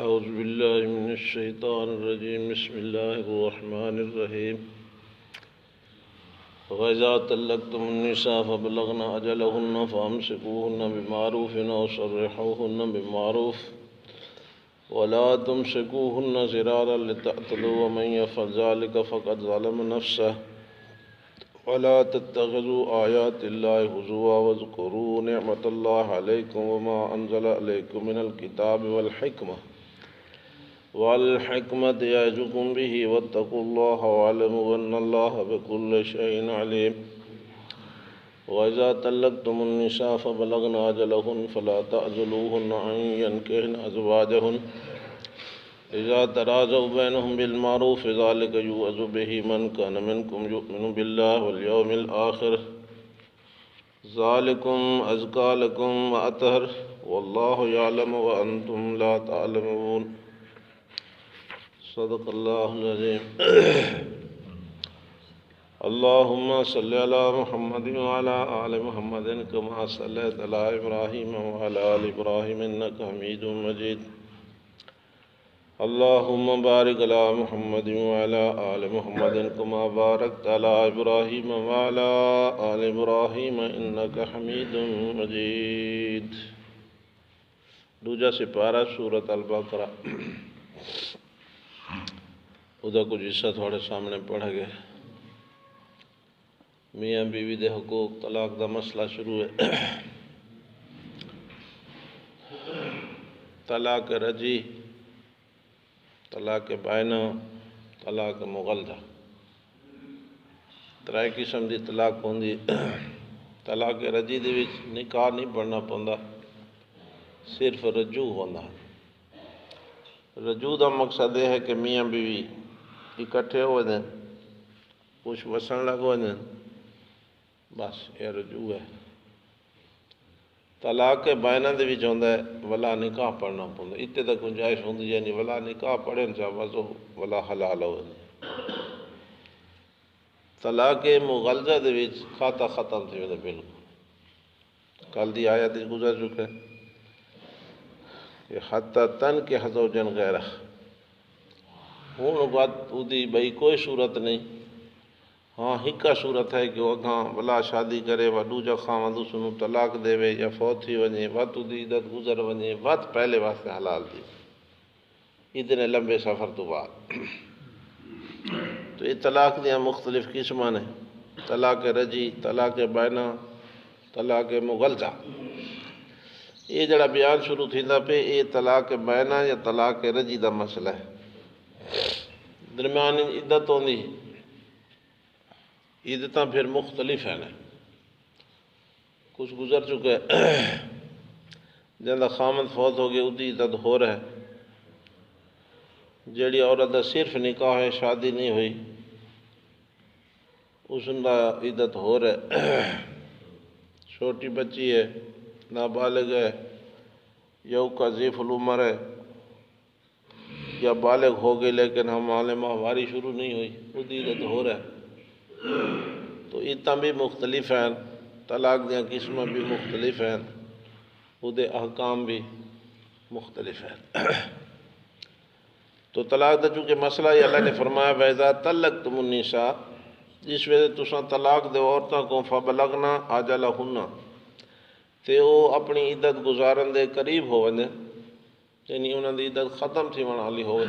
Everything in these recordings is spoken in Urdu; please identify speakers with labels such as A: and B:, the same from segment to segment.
A: اعوذ باللہ من الشیطان الرجیم بسم اللہ الرحمن الرحیم وَإِذَا طَلَّقْتُمُ النِّسَاءَ فَبَلَغْنَ أَجَلَهُنَّ فَأَمْسِكُوهُنَّ بِمَعْرُوفٍ أَوْ سَرِّحُوهُنَّ بِمَعْرُوفٍ وَلَا تُمْسِكُوهُنَّ ضِرَارًا لِتَعْتَدُوا وَمَنْ يَفْعَلْ ذَلِكَ فَقَدْ ظَلَمَ نَفْسَهُ وَلَا تَتَّخِذُوا آيَاتِ اللَّهِ هُزُوًا وَاذْكُرُوا نِعْمَةَ اللَّهِ عَلَيْكُمْ وَمَا أَنزَلَ عَلَيْكُمْ مِنَ الْكِتَابِ وَالْحِكْمَةِ يَعِظُكُمْ بِهِ وَاتَّقُوا اللَّهَ وَاعْلَمُوا أَنَّ اللَّهَ بِكُلِّ شَيْءٍ عَلِيمٌ وَإِذَا طَلَّقْتُمُ النِّسَاءَ فَبَلَغْنَ أَجَلَهُنَّ فَلَا تَعْضُلُوهُنَّ أَن يَنكِحْنَ أَزْوَاجَهُنَّ إِذَا تَرَاضَوْا بَيْنَهُم بِالْمَعْرُوفِ ذَلِكَ يُوعَظُ بِهِ مَنْ كَانَ مِنكُمْ يُؤْمِنُ بِاللَّهِ وَالْيَوْمِ الْآخِرِ ذَلِكُمْ أَزْكَىٰ لَكُمْ وَأَطْهَرُ وَاللَّهُ يَعْلَمُ وَأَنْتُمْ لَا تَعْلَمُونَ صدق اللہ العظیم اللہم صلی علی محمد وعلی آل محمد کما صلیت علی ابراہیم وعلی آل ابراہیم انک حمید مجید اللہم بارک علی محمد وعلی آل محمد کما بارکت علی ابراہیم وعلی آل ابراہیم انک حمید مجید دوجا سپارہ سورۃ البقرہ ادا کچھ حصہ تھوڑے سامنے پڑھ گئے میاں بیوی دے حقوق طلاق دا مسئلہ شروع ہے طلاق رجی طلاق بائنہ طلاق مغلظہ ترائے قسم دی طلاق ہوندی طلاق رجی دے وچ نکاح نہیں پڑھنا پوندا صرف رجوع ہوندا رجوع دا مقصد یہ ہے کہ میاں بیوی اکٹھے ہو جائیں کچھ وسن لگ ہو جائیں بس یہ رجوع ہے طلاق بائنہ دے وچ ہوندا ہے ولا نکاح پڑھنا پوندا اتنے تک گنجائش ہوندی یعنی ولا نکاح پڑھن چا وضو ولا حلال ہو طلاق مغلظہ دے وچ کھاتا ختم تھی ویندا بالکل کل دی آیت گزر چکے کہ حتی تنکح زوجا غیرہ ہوں بات دی بھئی کوئی صورت نہیں ہاں ہکا صورت ہے کہ وہ اگاں ولا شادی کرے و دوجا خاوند اس نوں طلاق دے یا فوت تھی ونے وت دی عدت گزر ونے وت پہلے واسطے حلال تھی اتنے لمبے سفر تو بعد تو یہ طلاق دیاں مختلف قسمان ہیں طلاق رجی طلاق بائنہ طلاق مغلظہ یہ جڑا بیان شروع تھیندا پہ یہ طلاق بائنہ یا طلاق رجی دا مسئلہ ہے درمیان عدت ہوندی عدتاں پھر مختلف ہیں کچھ گزر چکے جہاں خامد فوت ہو گیا ادی عدت ہو رہا ہے جیڑی عورت دا صرف نکاح ہے شادی نہیں ہوئی اس دا عدت ہو رہا ہے چھوٹی بچی ہے نابالغ ہے یا کا ضعیف العمر ہے یا بالغ ہو گئی لیکن ہم ماہواری شروع نہیں ہوئی ادی عدت ہو رہا ہے تو عدتاں بھی مختلف ہیں طلاق دیاں قسمیں بھی مختلف ہیں ادے احکام بھی مختلف ہیں تو طلاق دا چونکہ مسئلہ ہی اللہ نے فرمایا وَإِذَا طَلَّقْتُمُ النِّسَاءَ جس وجہ تساں طلاق دے عورتاں کو فَبَلَغْنَا أَجَلَهُنَّ تے وہ اپنی عدت گزارن دے قریب ہو ونے یعنی انہوں دی عدت ختم تھی ونا والی ہو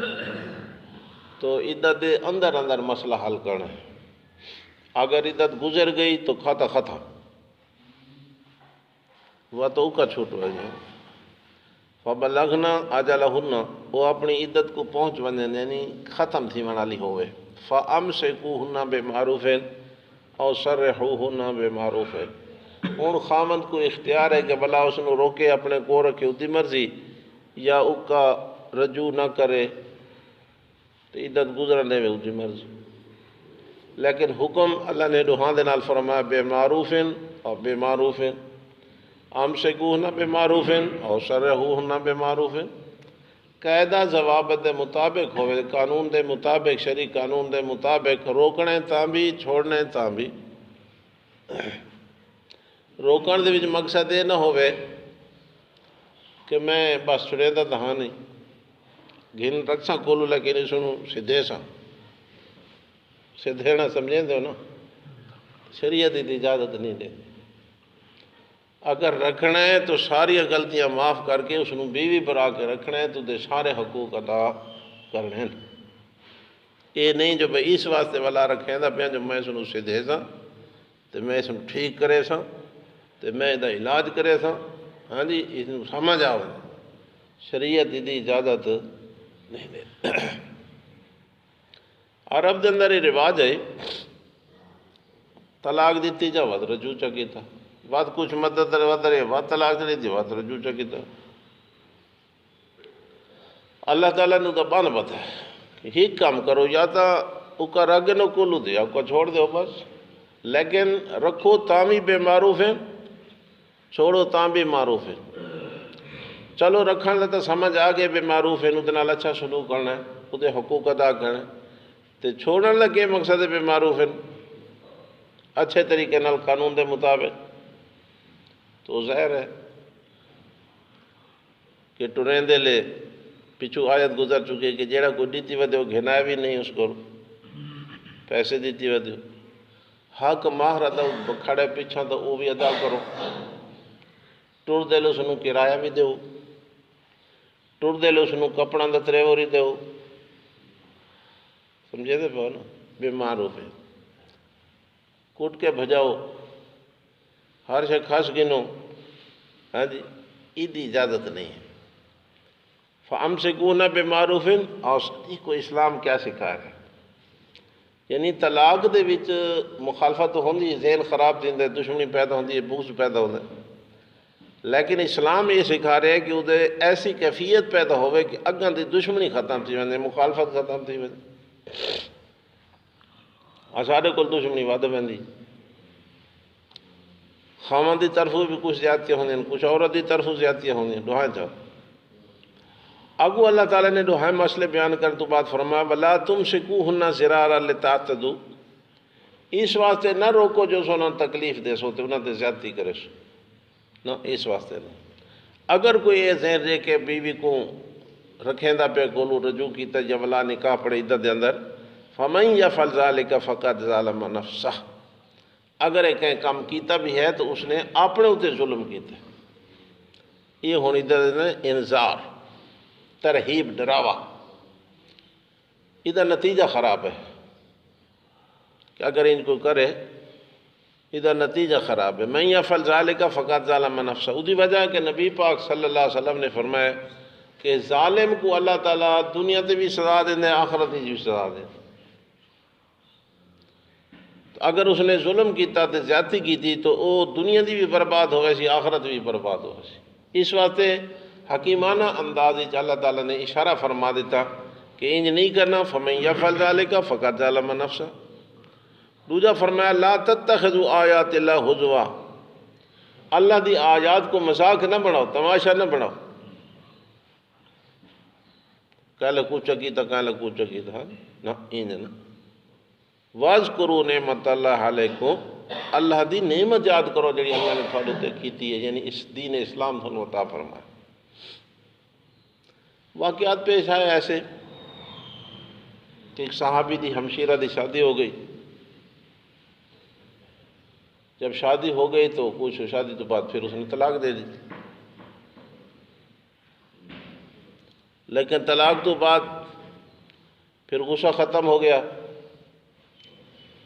A: تو عدت دے اندر اندر مسئلہ حل کرنا ہے اگر عدت گزر گئی تو کھاتا ختم وہ تو کا چھوٹ ہو گیا فبلغنا اجلہن وہ اپنی عدت کو پہنچ ونے یعنی ختم تھی ونا والی ہوئے فامسکوہن بمعروف او سرحوہن بمعروف ہوں خامند کو اختیار ہے کہ بلا اس نے روکے اپنے کو رکھے ادی مرضی یا اکا رجوع نہ کرے تو عدت گزرنے میں ادی مرضی لیکن حکم اللہ نے دوہاں دے نال فرمایا بے معروف اور بے معروف امسکوہن بمعروف اور سرحوہن بمعروف قاعدہ ضوابط دے مطابق ہوئے قانون دے مطابق شرعی قانون دے مطابق روکنے تاں بھی چھوڑنے تاں بھی روکن دے وچ مقصد یہ نہ ہوئے کہ میں بس چھڑے دا دہاں نہیں گھن رکھ سا کولو لیکن سنو سدھے سا سدھے نہ سمجھیں دو نا شریعت دی اجازت نہیں دے اگر رکھنا ہے تو ساری غلطیاں معاف کر کے اس بیوی برا کے رکھنا ہے تو دے سارے حقوق ادا کرنے ہیں یہ نہیں جو بھائی اس واسطے والا رکھیں دا پہ جو میں سنو سدھے سا تو میں اس ٹھیک کرے سا تو میں دا علاج کرے سا ہاں جی اس سمجھ آؤ شریعت دی اجازت نہیں دے عرب دے اندر یہ رواج ہے طلاق دیتی جا ود رجوع چکی تھا بات کچھ مدد ود رہے بات طلاق دی تھی بات رجوع چکی تھا اللہ تعالیٰ نے تو بان پتا ہے کہ ہی کام کرو یا تا اوکا رگ نو کولو دے اوکا چھوڑ دے بس لیکن رکھو تاں بھی بے معروف ہیں چھوڑو تاں بھی معروف ہیں چلو رکھن لتا سمجھ آگے بے معروف ہیں ادھے نال اچھا سلوک کرنا ہے ادھے حقوق ادا کرنا ہے تے چھوڑن لگے مقصد بے معروف ہیں اچھے طریقے نال قانون دے مطابق تو ظاہر ہے کہ ٹرین دے لے پچھو آیت گزر چکے کہ جیڑا کوئی دیتی ودے وہ گھنائے بھی نہیں اس کو پیسے دیتی ودے حق ماہ رہتا کھڑے پیچھا تو وہ بھی ادا کرو ٹور دے لو سنو کرایہ بھی دیو ٹور دے لو سنو کپڑا دا تریوری دیو سمجھے دے پہو نا بے معروف ہے کوٹ کے بھجاؤ ہر شے خاص گنو ہاں جی ایدی اجازت نہیں ہے فَأَمْسِكُونَ بِمَعْرُوفٍ اور اس کو اسلام کیا سکھا ہے یعنی طلاق دے وچ مخالفت ہوندی ہے ذہن خراب تھی ہے دشمنی پیدا ہوندی ہے بغض پیدا ہوتا ہے لیکن اسلام یہ سکھا رہے ہے کہ ادھے ایسی کیفیت پیدا ہوئے کہ اگاں دی دشمنی ختم تھی ونے مخالفت ختم تھی ونے سارے کول دشمنی ود ویندی خاوند دی طرفوں بھی کچھ زیادتیاں ہوندیاں کچھ عورت دی طرفوں زیادتیاں ہوندیاں ڈوہائیں چاہو اگو اللہ تعالیٰ نے ڈوہائیں مسئلے بیان کر تو بات فرمایا وَلَا تُمْسِكُوهُنَّ ضِرَارًا لِتَعْتَدُوا اس واسطے نہ روکو جو سو انہوں تکلیف دے سو تے انہوں تے زیادتی کرے سو نہ اس واسطے نہیں اگر کوئی یہ ذہن رہے کہ بیوی کو رکھیں دا پہ کولو رجوع کیتا یا ولا نکاح پڑے عدت دے اندر فَمَنْ يَفْعَلْ ذَلِكَ فَقَدْ ظَلَمَ نَفْسَهُ اگر ایک کام کیتا بھی ہے تو اس نے اپنے اوتے ظلم کیتا یہ ہونی عدت انذار ترہیب ڈراوا ادھر نتیجہ خراب ہے کہ اگر ان کو کرے ادھر نتیجہ خراب ہے من یفعل ذالک فقد ظلم نفسہ ادھی وجہ ہے کہ نبی پاک صلی اللہ علیہ وسلم نے فرمایا کہ ظالم کو اللہ تعالیٰ دنیا تے بھی سزا دیں آخرت تے بھی سزا دیں اگر اس نے ظلم کیتا تے زیادتی کی تھی تو وہ دنیا دی بھی برباد ہوئے سی آخرت بھی برباد ہوئے سی اس واسطے حکیمانہ انداز اللہ تعالیٰ نے اشارہ فرما دیتا کہ انج نہیں کرنا فَمَن يَفْعَلْ ذَلِكَ فَقَدْ ظَلَمَ نَفْسَهُ دوجا فرمایا لا تتخذوا آیات اللہ ہزوا اللہ دی آیات کو مذاق نہ بناؤ تماشا نہ بناؤ کہلے کوچا کیتا کہلے کوچا کیتا نہ انج نہ وَاذْكُرُوا نِعْمَتَ اللَّهِ عَلَيْكُمْ اللہ دی نعمت یاد کرو جڑی اللہ نے تھوڑے تے کیتی ہے یعنی اس دین اسلام تھانوں عطا فرمایا واقعات پیش آئے ایسے کہ ایک صحابی دی ہمشیرہ دی شادی ہو گئی جب شادی ہو گئی تو کچھ شادی تو بعد پھر اس نے طلاق دے دی لیکن طلاق تو بعد پھر غصہ ختم ہو گیا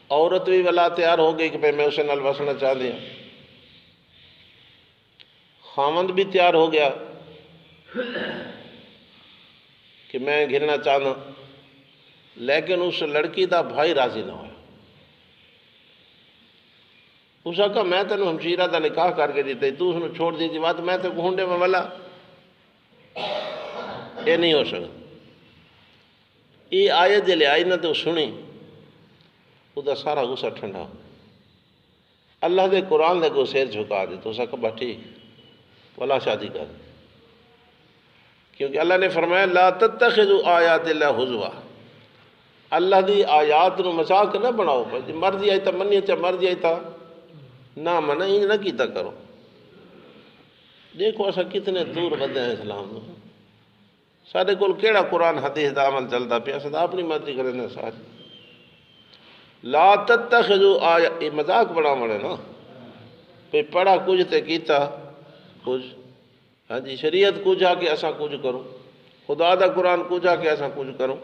A: عورت بھی ولا تیار ہو گئی کہ میں اسے نال وسنا چاہ دیا خامند بھی تیار ہو گیا کہ میں گھرنا چاہنا لیکن اس لڑکی دا بھائی راضی نہ ہوا اس نے کہا میں تینوں ہمشیرہ دا نکاح کر کے دیتے تو اس نے چھوڑ دی بات میں تے گھونڈے میں والا یہ نہیں ہو سکتا یہ آیت جلے آئی نہ تو سنی وہ دا سارا غصہ ٹھنڈا اللہ دے قرآن دے کو سیر جھکا دے تو اس نے کہا ٹھیک والا شادی کر دے کیونکہ اللہ نے فرمایا لا تتخذوا آیات اللہ ہزوا اللہ دی آیات نو مذاق نہ بناؤ مرضی آئی تا منی چا مرضی آئی تا نہ منع انج نہ کیتا کرو دیکھو ایسا کتنے دور بدے ہیں اسلام نو سارے کول کیڑا قرآن حدیث دا عمل چلتا پیا، اساں تا اپنی مرضی کرنے ساری۔ لا تتخذوا آیا، یہ مذاق بڑا مڑے نا، پہ پڑھا کچھ تے کیتا کچھ، ہاں جی شریعت کچھ آ کے اساں کچھ کروں، خدا دا قرآن کچھ آ کے اساں کچھ کروں۔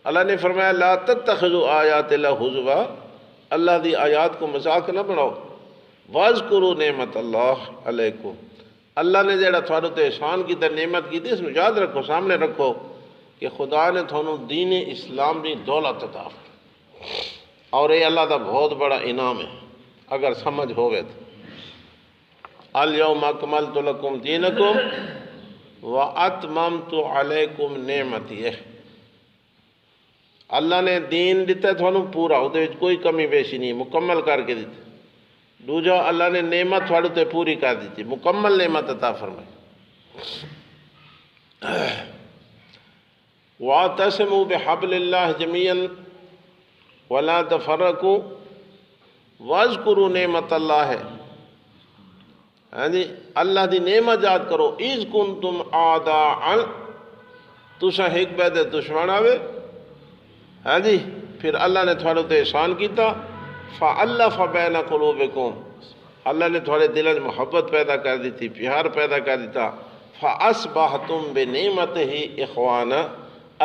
A: اللہ نے فرمایا لا تتخذوا آیات اللہ حضوا، اللہ دی آیات کو مذاق نہ بناؤ۔ واذکروا نعمت اللہ علیکم، اللہ نے جڑا تھوڑے تے احسان کی نعمت کی اس میں یاد رکھو، سامنے رکھو کہ خدا نے تھانوں دین اسلام دی دولت عطا فرمائی، اور یہ اللہ دا بہت بڑا انعام ہے اگر سمجھ ہوئے تو۔ الیوم اکملت لکم دینکم واتممت علیکم نعمتی، اللہ نے دین دیتا ہے تھانوں پورا، وہ کوئی کمی بیشی نہیں، مکمل کر کے دیتا۔ دوجا اللہ نے نعمت تھوڑے تے پوری کر دیتی، مکمل نعمت عطا فرمائی۔ وَاعْتَصِمُوا بِحَبْلِ اللَّهِ جَمِيعًا وَلَا تَفَرَّقُوا وَاذْكُرُوا نِعْمَتَ اللَّهِ، ہاں جی اللہ دی نعمت یاد کرو۔ اِذْ كُنْتُمْ أَعْدَاءً، تُساں ایک بیدے دشمن آوے، ہاں جی پھر اللہ نے تھوڑے تے احسان کیتا، فَأَلَّفَ بَيْنَ قُلُوبِكُمْ، اللہ نے تھوڑے دلوں میں محبت پیدا کر دیتی، پیار پیدا کر دیتا۔ فَأَصْبَحْتُمْ بِنِعْمَتِهِ إِخْوَانًا،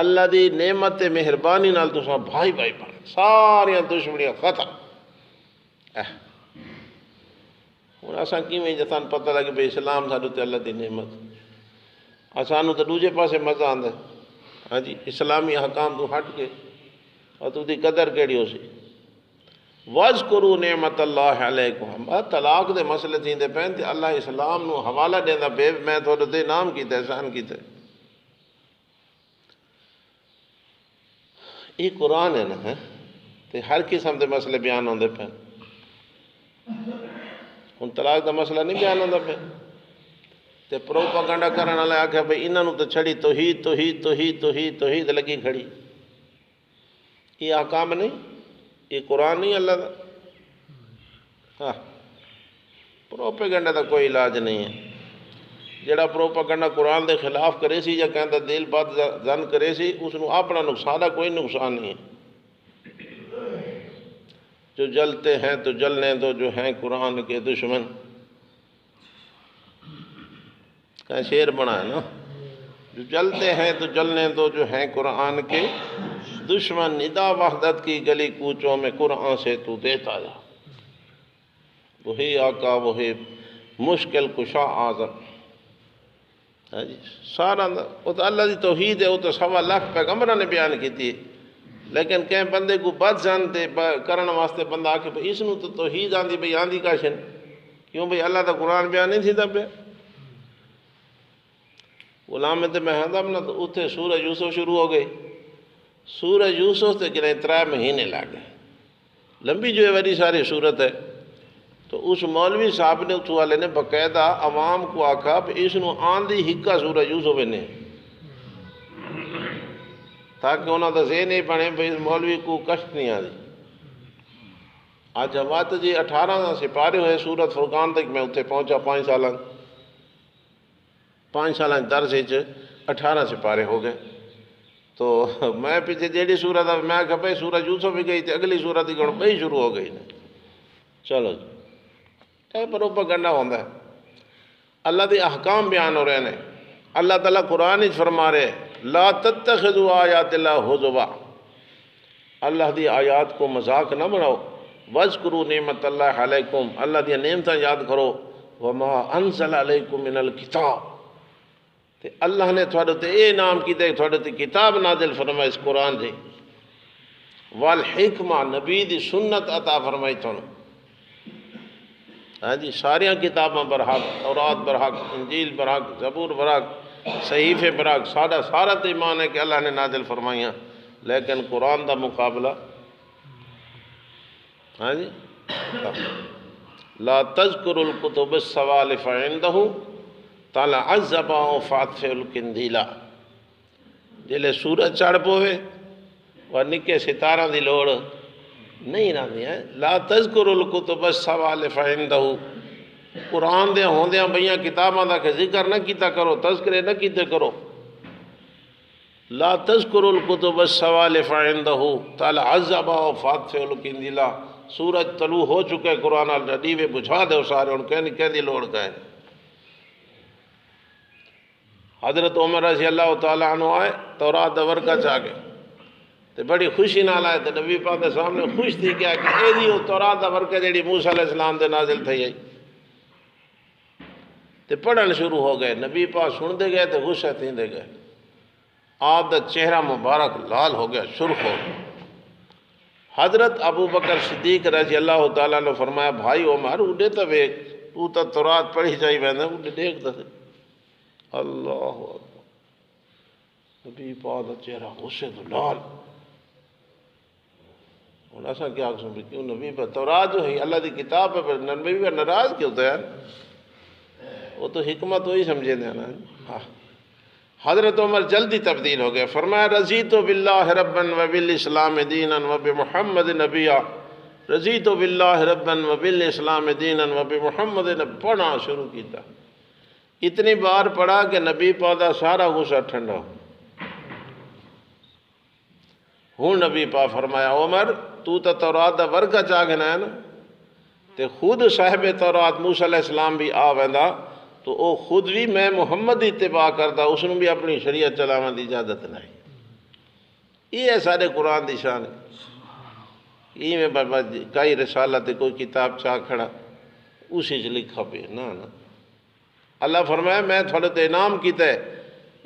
A: اللہ دی نعمت مہربانی نال تساں بھائی بھائی بن، ساریاں دشمنیاں ختم۔ ہن اساں کیویں جتان پتہ لگے بھئی اسلام ساڈے تے اللہ دی نعمت، اسانوں تے دوجے پاسے مزہ آندا ہے، ہاں جی اسلامی احکام تو ہٹ کے، اور تو دی قدر کیڑی ہو سی۔ وَاذْكُرُوا نِعْمَتَ اللَّهِ عَلَيْكُمْ، طلاق دے مسئلے تھیندے پین تے اللہ اسلام نو حوالہ دیندا بے میں تھوڑے تے انعام کیتا، احسان کیتا۔ یہ قرآن ہے نا، تے ہر قسم دے مسئلے بیان ہوندے پین۔ ہن طلاق دا مسئلہ نہیں بیان ہوندا پیا تے پروپیگنڈا کرن والے آکھیا بھئی انہاں نو تے چھڑی توحید توحید توحید توحید توحید لگی کھڑی، یہ احکام نہیں، یہ قرآن نہیں اللہ دا۔ ہاں پروپیگنڈا دا کوئی علاج نہیں ہے، جڑا پروپیگنڈا قرآن دے خلاف کرے سی یا کہندا دل بد زن کرے سی، اس نو اپنا نقصان دا کوئی نقصان نہیں ہے۔ جو جلتے ہیں تو جلنے دو، جو ہیں قرآن کے دشمن، کا شعر بنا ہے نا، جو جلتے ہیں تو جلنے دو، جو ہیں قرآن کے دشمن، ندا وحدت کی گلی کوچوں میں قرآن سے تو دیتا جا، وہی آقا وہی مشکل کشا اعظم۔ سارا وہ تو اللہ دی توحید ہے، وہ تو 1.25 پیغمبراں نے بیان کیتی ہے، لیکن کہیں بندے کو بد زن تے کرن واسطے بندہ آکے بھئی اس نو تو توحید آندی بھئی آندی کاشن، کیوں بھئی اللہ دا قرآن بیان نہیں تھیتا پہ۔ غلام تے میں ہندم نا تو اتھے سورہ یوسف شروع ہو گئی، سورہ یوسف تے گنے 3 مہینے لگے، لمبی جو ہے بڑی ساری صورت ہے۔ تو اس مولوی صاحب نے اتھو والے نے باقاعدہ عوام کو آکھا کہ اس نو آندھی ہکا سورہ یوسف نے، تاکہ انہوں دا ذہن نہیں بنے بھئی مولوی کو کشت نہیں آدھی۔ آج جماعت جی 18 سپارے ہوئے سورت فرقان تک، میں اتھے پہنچا 5 سالان درس 18 سپارے ہو گئے۔ تو میں پیچھے جیڑی سورت میں کہا بھئی سورہ یوسف بھی گئی تھی، اگلی سورت ہی گھڑ بھئی شروع ہو گئی نا، چلو جی اے پروپیگنڈا ہوندا ہے۔ اللہ دی احکام بیان ہو رہے ہیں، اللہ تعالیٰ قرآن ہی فرما رہے لا تتخذوا آیات اللہ حضوا، اللہ دی آیات کو مذاق نہ بناؤ۔ واذکروا نعمت اللہ علیکم، اللہ دی نعمتاں یاد کرو۔ وما انزل علیکم من الکتاب، تے اللہ نے تھوڑے تے اے نام کیتے تھوڑے تے کتاب نازل فرمائی اس قرآن دی، والحکمہ نبی دی سنت عطا فرمائی تھانوں، ہاں جی ساریاں کتاباں برحق، تورات برحق، انجیل برحق، زبور برحق، صحیفے برحق، سارا تو ایمان ہے کہ اللہ نے نازل فرمائیاں، لیکن قرآن دا مقابلہ، ہاں جی لا تذکر الکتب السوالف عندہ طلع الزباء فاطفئ القندیلا، جلے سورج چڑھ پوے اور نکے ستارہ دی لوڑ نہیں رہی ہے۔ لا تذکر الکتب السوالف عندہ، قرآن دے ہوندیاں بھئیاں کتاباں دا کہ ذکر نہ کیتا کرو، تذکرے نہ کیتے کرو، لا تذکر الکتب السوالف عندہ تعالی عذب وفات فعل کندلا سورج طلوع ہو چکے قرآن ڈیوے بجھا دے سارے ان کہندی لوڑ گئے حضرت عمر رضی اللہ تعالیٰ عنہ آئے تورات دا ورقہ چاہ گئے تے بڑی خوشی نال آئے تے نبی پاک دے سامنے خوش تھی کیا کہ اے دی وہ تورات دا ورقہ جیڑی موسیٰ علیہ السلام دے نازل تھی آئی تے پڑھن شروع ہو گئے نبی پاک سن دے گئے تے غصہ تھی دے گئے آپ دا چہرہ مبارک لال ہو گیا سرخ ہو گیا حضرت ابو بکر صدیق رضی اللہ تعالیٰ نے فرمایا بھائی عمر اڈے تو ویک تو تا تورات پڑھی جائی ویندے اڈے دیکھ دے اللہ اکبر نبی پاک دا چہرہ غصے تو لال ہوں ایسا کیا قسم بھی کیوں نبی پہ تورات جو ہے اللہ دی کتاب ہے پر نبی پہ ناراض کیوں تھا یار وہ تو حکمت وہی سمجھے دے نا حضرت عمر جلدی تبدیل ہو گئے فرمایا رضیت باللہ ربا وبالاسلام دینا وبمحمد نبیا رضیت باللہ ربا وبالاسلام دینا وبمحمد پڑھنا شروع کیتا اتنی بار پڑھا کہ نبی پاک دا سارا غصہ ٹھنڈا ہو ہوں نبی پاک فرمایا عمر تو تا تورات دا ورقہ چاہ گنا ہے نا تے خود صاحب تورات موسیٰ علیہ السلام بھی آ ویندا تو او خود بھی میں محمد اتباع کردا اس نے بھی اپنی شریعت چلاون دی اجازت نہیں یہ ہے سارے قرآن دی شان یہ میں بابا کئی رسالہ تے کوئی کتاب چاہ کھڑا اسی چ لکھا پہ نا اللہ فرمایا میں تھوڑے تے انعام کیتا ہے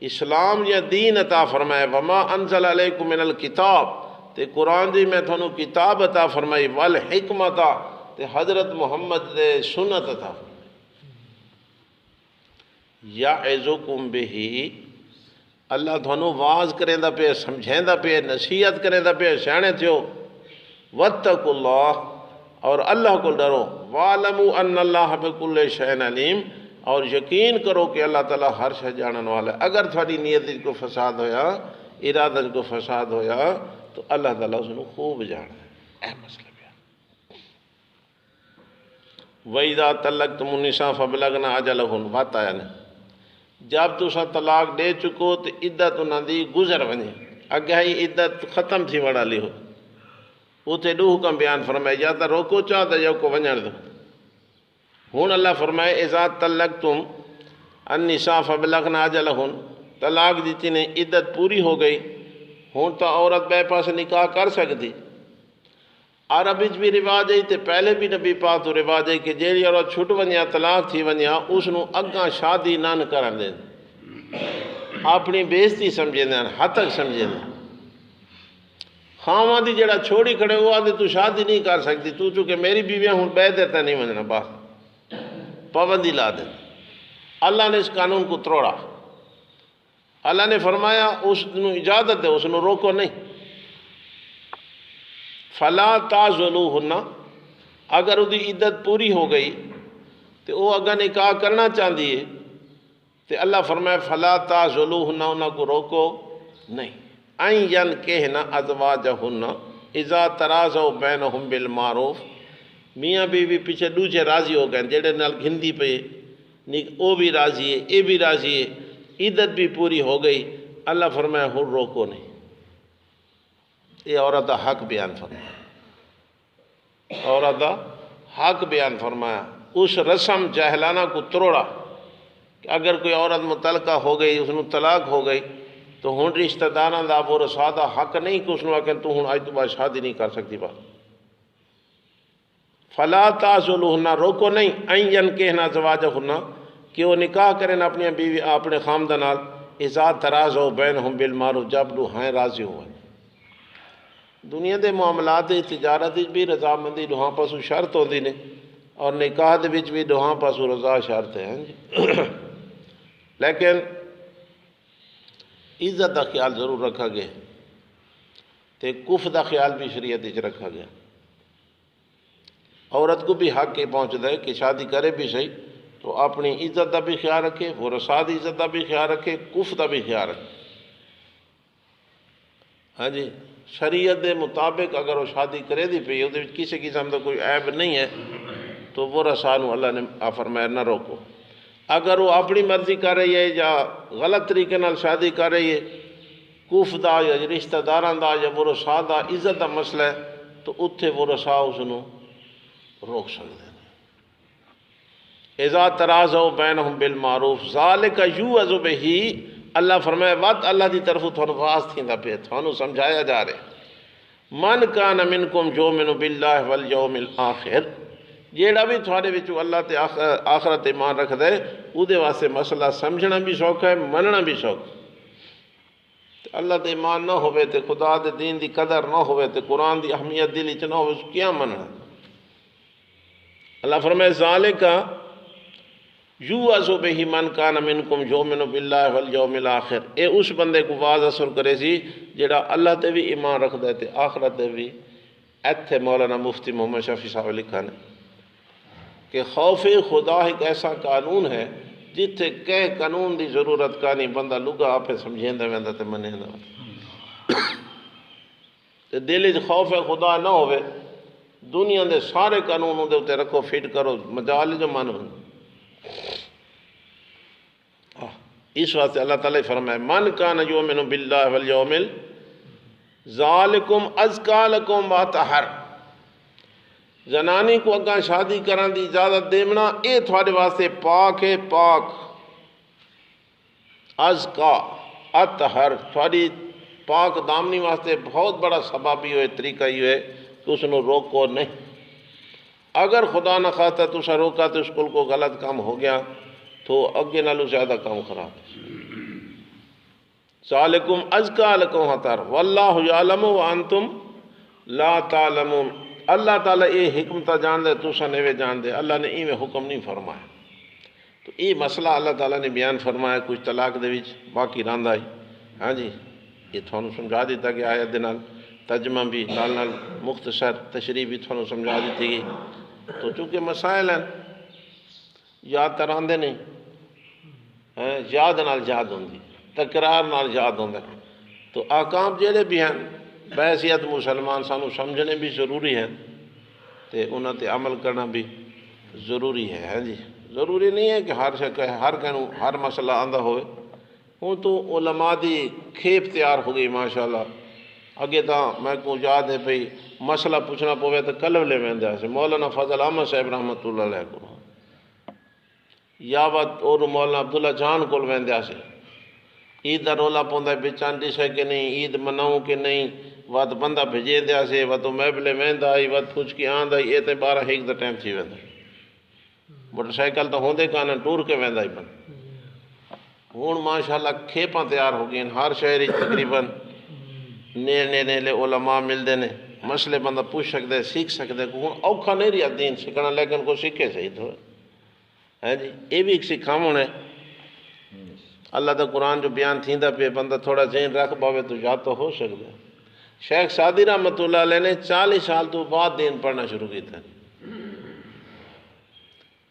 A: اسلام یا دین عطا فرمایا وما انزل علیکم من الکتاب تے قرآن دی میں تھانوں کتاب عطا فرمائی والحکمت تے حضرت محمد دے سنت عطا فرمائی یعظکم بہی اللہ تھانوں واز کریں دا پہ سمجھیں دا پہ نصیحت کریں دا پہ سیانے تھیو واتقوا اللہ اور اللہ کو ڈرو وَاعْلَمُوا أَنَّ اللَّهَ بِكُلِّ شَيْءٍ علیم اور یقین کرو کہ اللہ تعالیٰ ہر شے جانن والا ہے اگر تھوڑی نیت کو فساد ہویا ارادہ کو فساد ہویا تو اللہ تعالیٰ اس نے خوب جانا ہے اے مسئلہ بیان وَإِذَا طَلَّقْتُمُ النِّسَاءَ فَبَلَغْنَ أَجَلَهُنَّ بات آیا نا جب تسا طلاق دے چکو تو عدت انہاں دی گزر ونے اگے ہی عدت ختم تھی وڑا لی ہو اتنے دو حکم بیان فرمائے یا تو روکو چاہتا یا کو ونجر دو ہون اللہ فرمائے اذا طلقتم النساء فبلغن اجلہن طلاق دیتی نے عدت پوری ہو گئی ہون تو عورت بے پاس نکاح کر سکتی عرب بھی رواج ہے تے پہلے بھی نبی پاک تو رواج ہے کہ جیڑی عورت چھٹ ونیا طلاق تھی ونیا اس نو اگاں شادی نہ کرن دیں اپنی بےزتی سمجھے دیں حد تک سمجھے دیں خواہاں دی جڑا چھوڑی کھڑے ہوا دے تو شادی نہیں کر سکتی تو چونکہ میری بیویاں ہوں بے دیتا نہیں مننا بات پابندی لا دیں اللہ نے اس قانون کو توڑا اللہ نے فرمایا اس نو اجازت ہے اس نو روکو نہیں فلا تعذلوہن اگر وہ عدت پوری ہو گئی تو وہ اگر نکاح کرنا چاہتی ہے تو اللہ فرمایا فلا تعذلوہن انہاں کو روکو نہیں این ینکحن ازواجہن اذا تراضوا بینہم بالمعروف میاں بیوی پیچھے دوجے راضی ہو گئے جڑے نال گھندی پہ او بھی راضی ہے اے بھی راضی ہے عدت بھی پوری ہو گئی اللہ فرمایا ہر روکو نہیں یہ عورت دا حق بیان فرمایا عورت دا حق بیان فرمایا اس رسم جاہلانہ کو توڑا کہ اگر کوئی عورت متعلقہ ہو گئی اس نے طلاق ہو گئی تو ہن رشتہ داراں دا وہ رسادہ حق نہیں کہ اس نے آکے تو ہن آج تو بعد شادی نہیں کر سکتی بات فلا تعذلوہن روکو نہیں این ینکحن ازواجہن کہ وہ نکاح کریں اپنی بیوی اپنے خامدنال اذا تراضوا بینہم بالمعروف جب دو ہیں راضی ہوئے دنیا دے معاملات تجارت بھی رضامندی دوہاں پاسو شرط ہوندی نے اور نکاح دے وچ بھی دوہاں پاسو رضا شرط ہیں جی لیکن عزت دا خیال ضرور رکھا گیا تے کف دا خیال بھی شریعت وچ رکھا گیا عورت کو بھی حق کے پہنچ دے کہ شادی کرے بھی صحیح تو اپنی عزت دا بھی خیال رکھے وہ رساد عزت دا بھی خیال رکھے کف دا بھی خیال رکھے ہاں جی شریعت دے مطابق اگر وہ شادی کرے دی پئی وہ کسی قسم کا کوئی عیب نہیں ہے تو وہ رسانو اللہ نے فرمایا نہ روکو اگر وہ اپنی مرضی کر رہی ہے یا غلط طریقے نال شادی کر رہی ہے کف دا یا رشتہ داراں دا یا ورثاء دا عزت دا مسئلہ ہے تو اتھے ورثاء اس نو روک سکتے ہیں۔ اذا تراضوا بینہم بالمعروف ذالک یوعظ بہ، اللہ فرمائے وقت اللہ دی طرف تھانوں واز تھیندا پیا، تھانوں سمجھایا جا رہا ہے۔ من کان منکم یؤمن باللہ والیوم الآخر، جیڑا بھی تھوڑے وچوں اللہ تے آخرت ایمان رکھدا ہے او دے واسطے مسئلہ سمجھنا بھی سوکھا ہے، مننا بھی سوکھا ہے۔ اللہ تے ایمان نہ ہوئے تے خدا دے دین دی قدر نہ ہوئے تے قرآن دی اہمیت دل وچ نہ ہوئے اس کیا مننا۔ اللہ فرمائے ذالک یوعظ بہ من کان منکم یؤمن باللہ والیوم الآخر، اے اس بندے کو واز اثر کرے سی جڑا اللہ تے بھی ایمان رکھدا ہے تے آخرت تے بھی۔ ایتھے مولانا مفتی محمد شفیع صاحب لکھا نے کہ خوف خدا ایک ایسا قانون ہے جتھے کہیں قانون دی ضرورت کا نہیں، بندہ لگا آپ سمجھیندا ویندا تے منیندا تے دل وچ خوف خدا نہ ہوئے دنیا دے سارے قانون دے اوتے رکھو فٹ کرو مجال جو من ہوں۔ اس واسطے اللہ تعالیٰ فرمائے من کان یؤمن باللہ والیوم ذالکم ازکا لکم واطہر، زنانی کو اگاں شادی کرن دی اجازت دینا اے تھوڑے واسطے پاک ہے، پاک ازکا اطہر، تھوڑی پاک دامنی واسطے بہت بڑا سبب ہی ہوئے، طریقہ ہی ہوئے کہ اس نے روکو نہیں۔ اگر خدا نہ خواستہ تسا روکا تو اس کو غلط کام ہو گیا تو اگے نالوں زیادہ کام خراب۔ ذالکم ازکا لکم اطہر واللہ یعلم وانتم لا تعلمون، اللہ تعالیٰ یہ حکمت جان دے تسا نہیں جان دے، اللہ نے ایویں حکم نہیں فرمایا۔ تو یہ مسئلہ اللہ تعالیٰ نے بیان فرمایا کچھ طلاق دے وچ باقی رہندا ہے، ہاں جی یہ تھانوں سمجھا دیتا کہ آیت دے نال ترجمہ بھی نال مختصر تشریح بھی تھانوں سمجھا دیتی گئی۔ تو چونکہ مسائل ہیں یاد تراندے نہیں، یاد نال یاد ہوندی، تکرار نال یاد ہوندا، تو احکام جڑے بھی ہیں بحیثیت مسلمان سانو سمجھنے بھی ضروری ہیں تے انہاں تے عمل کرنا بھی ضروری ہے، ہاں جی ضروری نہیں ہے کہ ہر کہنوں ہر مسئلہ آندا ہوئے۔ ہوں تو علماء دی کھیپ تیار ہو گئی ماشاءاللہ، اگے تاں میں کو یاد ہے بھئی مسئلہ پوچھنا پوے تو کلب لے ویندے سے مولانا فضل احمد صاحب رحمۃ اللہ علیہ کو، یا وقت اور مولانا عبداللہ جان کول ویندے سے عید دا رولا پوندا بچان ڈسے کہ نہیں، عید مناؤں کہ نہیں، وقت بندہ بھیجے دیا سے وقت محفلے ویندا آئی وقت پوچھ کے آندا اے تے 12-1 دا ٹائم تھی ویندا، موٹر سائیکل تو ہوندے کانن ٹور کے ویندا ہی بند۔ ہوں ماشاءاللہ کھیپاں تیار ہو گئی ہر شہر تقریباً نیڑے نیڑے علماء ملتے ہیں، مسئلے بندہ پوچھ سکتا ہے سیکھ سکتا ہے۔ ہوں اوکھا نہیں رہا دین سیکھنا لیکن کو سیکھے صحیح تو ہے جی، یہ بھی ایک سکھاون ہے۔ اللہ دا قرآن جو بیان تھیندا پہ بندہ تھوڑا ذہن رکھ پاوے تو یاد تو ہو سکتا ہے۔ شیخ سعدی رحمۃ اللہ علیہ نے 40 سال تو بعد دین پڑھنا شروع کیتا ہے،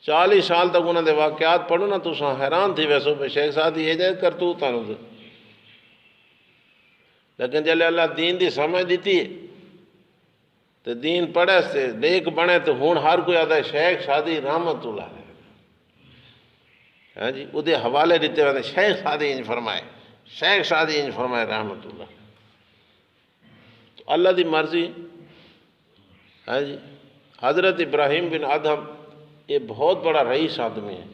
A: 40 سال تک انہوں نے واقعات پڑھو نا تو حیران تھی ویسو پہ شیخ سعدی یہ جائے کرتوت آنو دے، لیکن جلے اللہ دین دی سمجھ دیتی ہے تو دین پڑھے سے نیک بنے تو ہون ہر کوئی آدھا ہے شیخ سعدی رحمت اللہ علیہ، ہاں جی وہ دے حوالے دیتے ہوئے شیخ سعدی انج فرمائے، شیخ سعدی انج فرمائے رحمت اللہ۔ تو اللہ دی مرضی، ہاں جی حضرت ابراہیم بن ادہم یہ بہت بڑا رئیس آدمی ہے،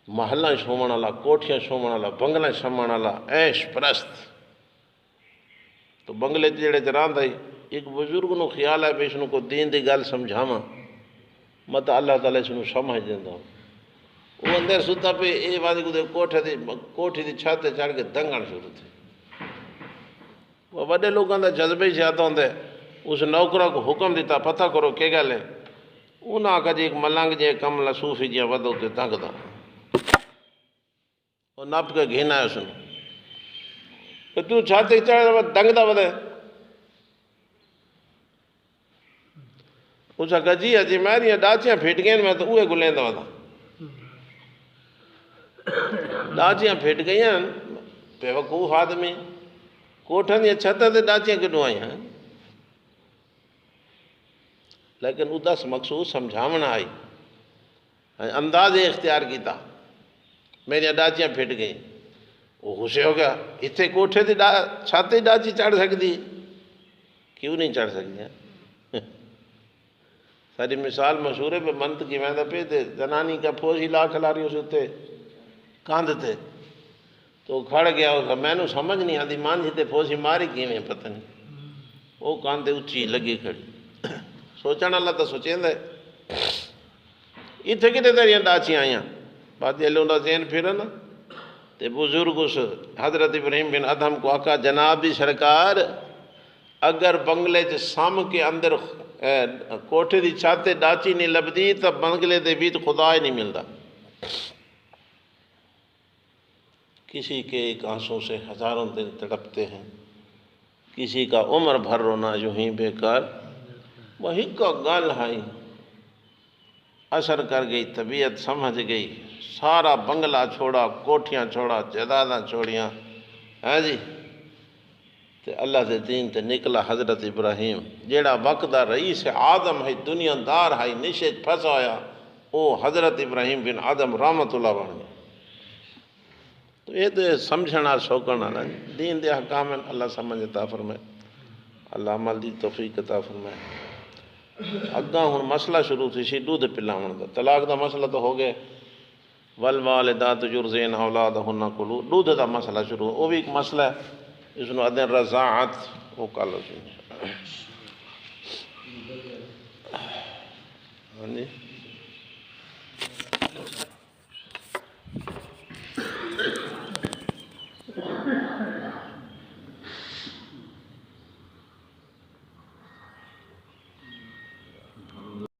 A: محلہ شومن والا، کوٹھیاں شومن والا، بنگلہ شمن والا، عیش پرست۔ تو بنگلے جڑے جران دائی ایک بزرگ نو خیال ہے بھی اس کو دین دی گل سمجھاواں، مت اللہ تعالیٰ اس کو سمجھ دیندا وہ اندر ستا پہ اے وادی کو کوٹھی دی چھت چڑھ کے دنگن شروع تھے۔ وہ بڑے لوگوں کا جذبے ہی زیادہ ہوندے، اس نوکروں کو حکم دیتا پتہ کرو کیا گل ہے، انہاں آکھا جی ایک ملنگ جے کم لصوفی جی ودو تے تنگ دا اور نپ کے گھینا ہے اس نے تو چھاتے چڑھ دنگ دا ودے، اس آکھا جی اجی میریاں ڈاچیاں پھٹ گئیں میں تو اوے گلیں دا ودا، ڈاچیاں پھٹ گئیں بے وقوف آدمی، کوٹھن دیا چھتاں تے ڈاچیاں کڈوں آئی ہیں، لیکن وہ 10 مقصود سمجھاونا آئی، انداز اختیار کیتا، میری ڈاچیاں پھٹ گئیں، وہ غصے ہو گیا اتنے کوٹھے کی چھت ڈاچی چڑھ سکتی کیوں نہیں چڑھ سکتی ساری مثال مشہور ہے پہ منت کی ویندہ پہ تھے زنانی کا پھوسی لا کھلا رہی اسے اتنے کاندھ تھے تو کھڑ گیا اس میں نے سمجھ نہیں آتی مان جیتے پھوسی ماری کی میں پتہ نہیں وہ کاندھے اچھی لگی کھڑی سوچنا اللہ تو سوچیں دے اتنے کتے تیریاں ڈاچیاں آئیاں بات یہ لوگ ذہن پھر نا تے بزرگ اس حضرت ابراہیم بن ادھم کو آقا جناب دی سرکار اگر بنگلے چ سام کے اندر کوٹھے دی چھاتے ڈاچی نہیں لبدی تو بنگلے دے بیت خدا ہی نہیں ملتا کسی کے ایک آنسوں سے ہزاروں دن تڑپتے ہیں کسی کا عمر بھر رونا یوں ہی بیکار وہی کا گل ہے اثر کر گئی طبیعت سمجھ گئی سارا بنگلہ چھوڑا کوٹھیاں چھوڑا جائیداداں چھوڑیاں ہے جی تے اللہ دے دین تے نکلا حضرت ابراہیم جیڑا وقت دا رئیس آدم ہے دنیا دار ہے نشت پھنسا ہویا او حضرت ابراہیم بن آدم رحمت اللہ بن گیا تو یہ تو سمجھنا شوقنا نا دین دے حکام ہیں اللہ سمجھ عطا فرمائے اللہ عمل دی توفیق عطا فرمائے اگاں ہن مسئلہ شروع تھی سی دودھ پلاون دا طلاق دا مسئلہ تو ہو گئے والوالدات یرضعن اولادہن کلو دودھ دا مسئلہ شروع وہ بھی ایک مسئلہ ہے اس نے ادھر رضاعت وہ کال ہو